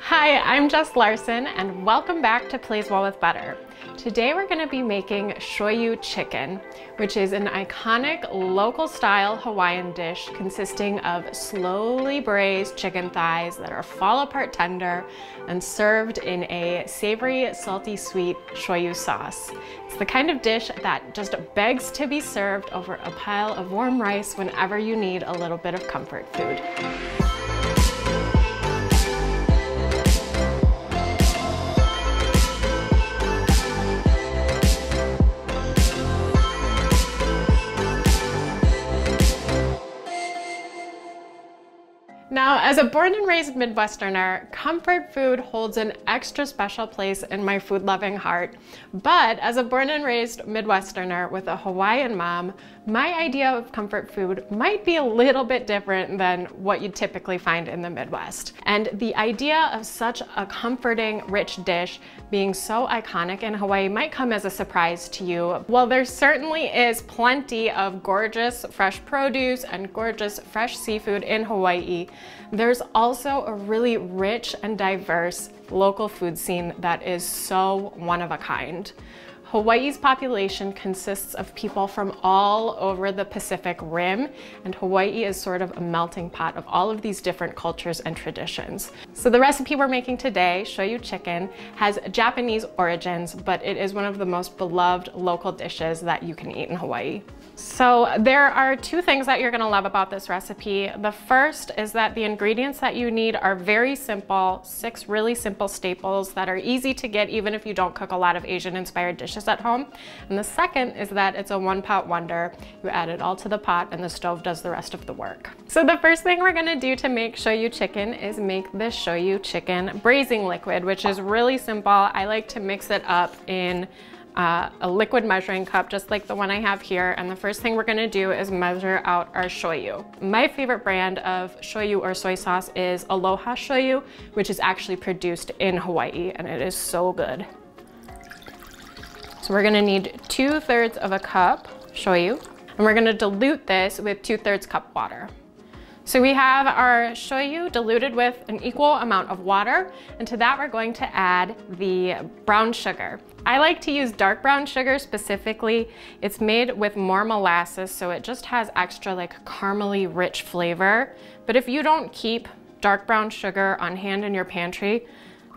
Hi, I'm Jess Larson and welcome back to Plays Well with Butter. Today we're going to be making Shoyu Chicken, which is an iconic local style Hawaiian dish consisting of slowly braised chicken thighs that are fall apart tender and served in a savory, salty, sweet shoyu sauce. It's the kind of dish that just begs to be served over a pile of warm rice whenever you need a little bit of comfort food. Now, as a born and raised Midwesterner, comfort food holds an extra special place in my food-loving heart. But as a born and raised Midwesterner with a Hawaiian mom, my idea of comfort food might be a little bit different than what you typically find in the Midwest. And the idea of such a comforting, rich dish being so iconic in Hawaii might come as a surprise to you. While there certainly is plenty of gorgeous fresh produce and gorgeous fresh seafood in Hawaii, there's also a really rich and diverse local food scene that is so one of a kind. Hawaii's population consists of people from all over the Pacific Rim, and Hawaii is sort of a melting pot of all of these different cultures and traditions. So the recipe we're making today, Shoyu Chicken, has Japanese origins, but it is one of the most beloved local dishes that you can eat in Hawaii. So there are two things that you're gonna love about this recipe. The first is that the ingredients that you need are very simple, 6 really simple staples that are easy to get even if you don't cook a lot of Asian-inspired dishes at home. And the second is that it's a one-pot wonder. You add it all to the pot and the stove does the rest of the work. So the first thing we're gonna do to make Shoyu Chicken is make the Shoyu Chicken braising liquid, which is really simple. I like to mix it up in a liquid measuring cup, just like the one I have here. And the first thing we're gonna do is measure out our shoyu. My favorite brand of shoyu or soy sauce is Aloha Shoyu, which is actually produced in Hawaii, and it is so good. So we're gonna need 2/3 of a cup shoyu, and we're gonna dilute this with 2/3 cup water. So we have our shoyu diluted with an equal amount of water, and to that we're going to add the brown sugar. I like to use dark brown sugar specifically. It's made with more molasses, so it just has extra like caramely rich flavor. But if you don't keep dark brown sugar on hand in your pantry,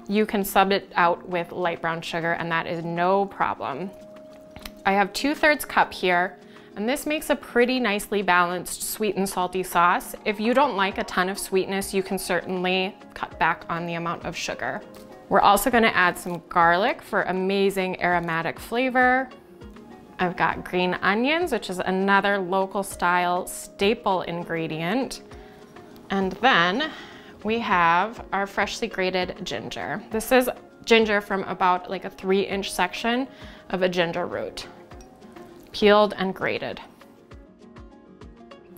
you can sub it out with light brown sugar, and that is no problem. I have 2/3 cup here. And this makes a pretty nicely balanced sweet and salty sauce. If you don't like a ton of sweetness, you can certainly cut back on the amount of sugar. We're also gonna add some garlic for amazing aromatic flavor. I've got green onions, which is another local style staple ingredient. And then we have our freshly grated ginger. This is ginger from about like a 3-inch section of a ginger root, peeled and grated.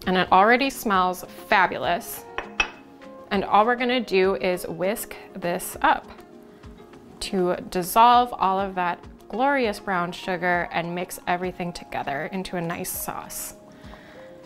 And it already smells fabulous. And all we're gonna do is whisk this up to dissolve all of that glorious brown sugar and mix everything together into a nice sauce.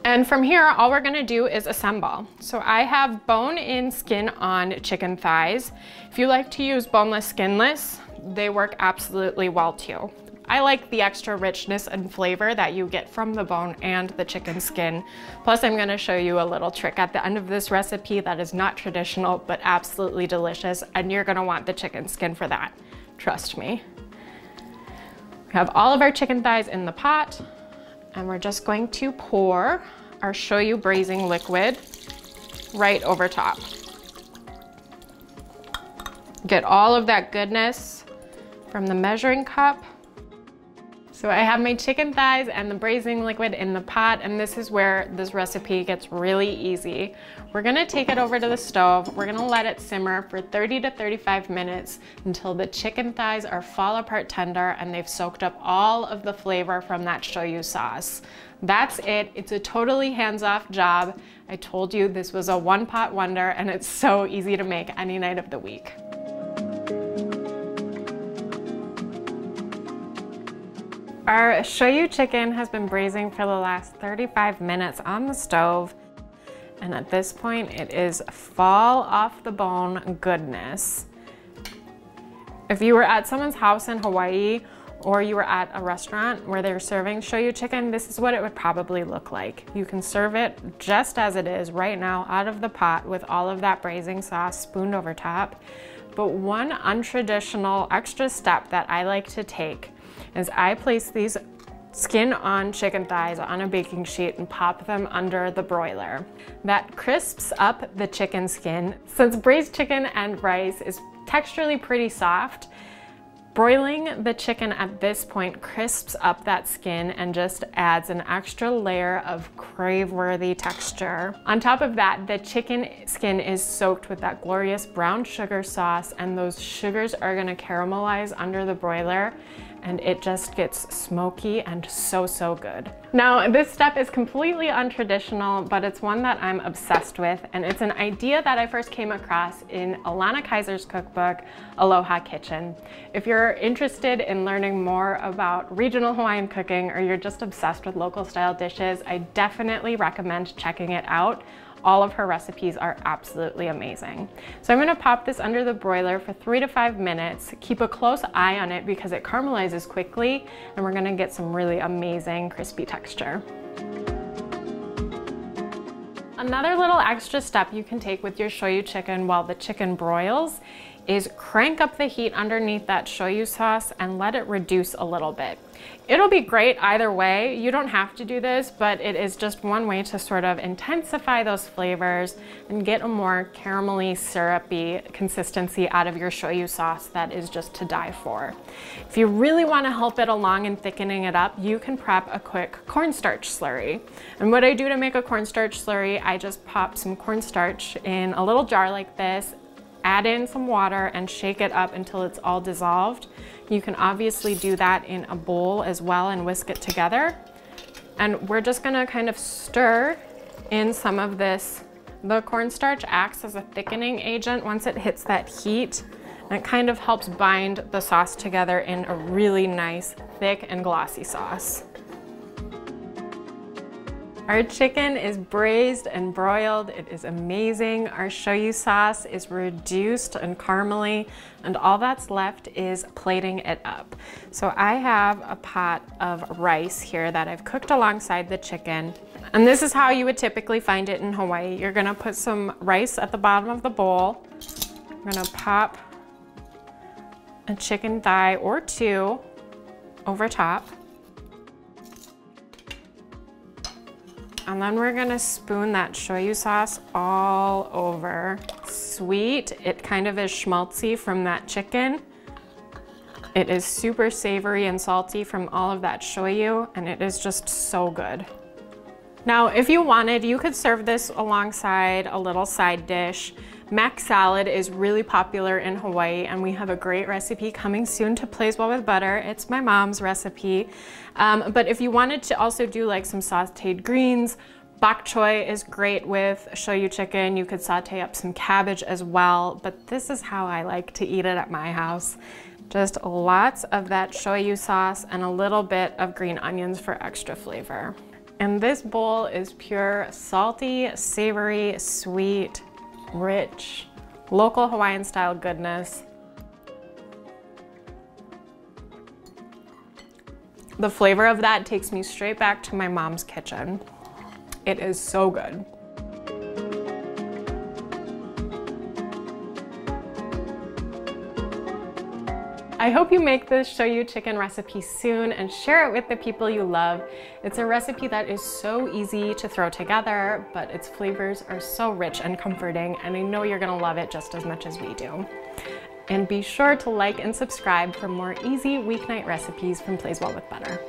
And from here, all we're gonna do is assemble. So I have bone-in, skin-on chicken thighs. If you like to use boneless, skinless, they work absolutely well too. I like the extra richness and flavor that you get from the bone and the chicken skin. Plus, I'm gonna show you a little trick at the end of this recipe that is not traditional, but absolutely delicious, and you're gonna want the chicken skin for that. Trust me. We have all of our chicken thighs in the pot, and we're just going to pour our shoyu braising liquid right over top. Get all of that goodness from the measuring cup. So I have my chicken thighs and the braising liquid in the pot, and this is where this recipe gets really easy. We're gonna take it over to the stove. We're gonna let it simmer for 30 to 35 minutes until the chicken thighs are fall apart tender and they've soaked up all of the flavor from that shoyu sauce. That's it. It's a totally hands-off job. I told you this was a one-pot wonder, and it's so easy to make any night of the week. Our shoyu chicken has been braising for the last 35 minutes on the stove. And at this point, it is fall off the bone goodness. If you were at someone's house in Hawaii or you were at a restaurant where they're serving shoyu chicken, this is what it would probably look like. You can serve it just as it is right now out of the pot with all of that braising sauce spooned over top. But one untraditional extra step that I like to take is I place these skin-on chicken thighs on a baking sheet and pop them under the broiler. That crisps up the chicken skin. Since braised chicken and rice is texturally pretty soft, broiling the chicken at this point crisps up that skin and just adds an extra layer of crave-worthy texture. On top of that, the chicken skin is soaked with that glorious brown sugar sauce, and those sugars are gonna caramelize under the broiler, and it just gets smoky and so, so good. Now, this step is completely untraditional, but it's one that I'm obsessed with, and it's an idea that I first came across in Alana Kaiser's cookbook, Aloha Kitchen. If you're interested in learning more about regional Hawaiian cooking, or you're just obsessed with local style dishes, I definitely recommend checking it out. All of her recipes are absolutely amazing. So I'm gonna pop this under the broiler for 3 to 5 minutes. Keep a close eye on it because it caramelizes quickly, and we're gonna get some really amazing crispy texture. Another little extra step you can take with your shoyu chicken while the chicken broils is crank up the heat underneath that shoyu sauce and let it reduce a little bit. It'll be great either way. You don't have to do this, but it is just one way to sort of intensify those flavors and get a more caramelly, syrupy consistency out of your shoyu sauce that is just to die for. If you really want to help it along in thickening it up, you can prep a quick cornstarch slurry. And what I do to make a cornstarch slurry, I just pop some cornstarch in a little jar like this, add in some water and shake it up until it's all dissolved. You can obviously do that in a bowl as well and whisk it together. And we're just gonna kind of stir in some of this. The cornstarch acts as a thickening agent once it hits that heat, and it kind of helps bind the sauce together in a really nice, thick and glossy sauce. Our chicken is braised and broiled. It is amazing. Our shoyu sauce is reduced and caramely, and all that's left is plating it up. So I have a pot of rice here that I've cooked alongside the chicken. And this is how you would typically find it in Hawaii. You're gonna put some rice at the bottom of the bowl. We're gonna pop a chicken thigh or two over top. And then we're gonna spoon that shoyu sauce all over. Sweet, it kind of is schmaltzy from that chicken. It is super savory and salty from all of that shoyu, and it is just so good. Now, if you wanted, you could serve this alongside a little side dish. Mac salad is really popular in Hawaii, and we have a great recipe coming soon to Plays Well with Butter. It's my mom's recipe. But if you wanted to also do like some sauteed greens, bok choy is great with shoyu chicken. You could saute up some cabbage as well, but this is how I like to eat it at my house. Just lots of that shoyu sauce and a little bit of green onions for extra flavor. And this bowl is pure salty, savory, sweet, rich, local Hawaiian style goodness. The flavor of that takes me straight back to my mom's kitchen. It is so good. I hope you make this shoyu chicken recipe soon and share it with the people you love. It's a recipe that is so easy to throw together, but its flavors are so rich and comforting, and I know you're gonna love it just as much as we do. And be sure to like and subscribe for more easy weeknight recipes from Plays Well with Butter.